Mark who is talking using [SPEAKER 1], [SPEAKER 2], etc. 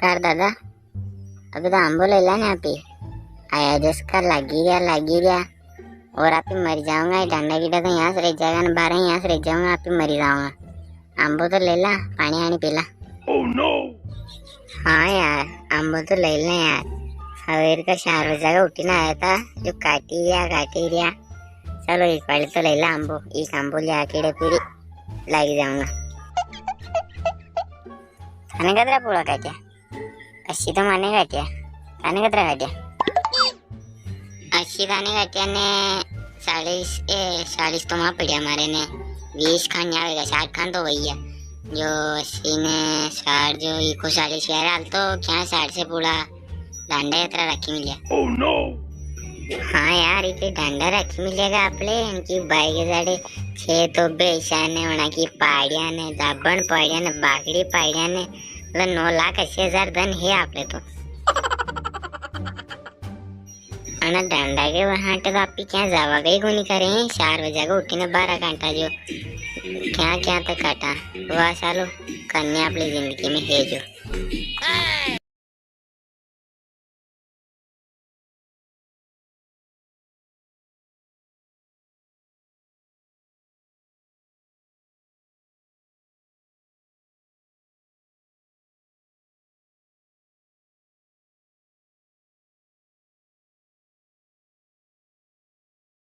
[SPEAKER 1] Car दादा अभी तो आंबो ले ला ना आप ही आया जिसका लगी गया और आप ही मर जाऊंगा। डंडा गिडा तो यहाँ से रह जाएगा ना, 12 यहाँ से रह जाऊंगा, आप ही मरी जाऊंगा। आंबो तो ले ला, पानी आनी पीला।
[SPEAKER 2] Oh no!
[SPEAKER 1] हाँ यार आंबो तो ले लें यार, सवेर का 4 बजे का उठी ना आया था जो काटी गया। चलो एक बार तो ले ला आंबो, एक आंबो ले आके पूरी लग जाऊंगा। खाने का तेरा पूरा काटिया अस्सी तो माने काटिया खाने का तेरा काटिया 80 खाने काटिया ने 40 तो वहाँ पड़िया हमारे ने 20 खान आएगा 60 खान तो वही है जो 80 ने 60 जो इको 40 यार हाल तो क्या 60 से पूरा डंडा यात्रा रखी मिलिया।
[SPEAKER 2] Oh no!
[SPEAKER 1] हाँ यार इतने डंडा रखी मिलेगा आपले इनकी बाइक साढ़े 6 तो बेशाने वना की पहाड़िया ने दाबन पहाड़िया ने बागड़ी पहाड़िया ने मतलब 9,80,000 धन है आपले तो अना डंडा के वहाँ तो आप क्या जावा गई को नहीं करें 4 बजे को उठी ने 12 घंटा जो क्या तो काटा वह सालो कन्या अपनी जिंदगी में है जो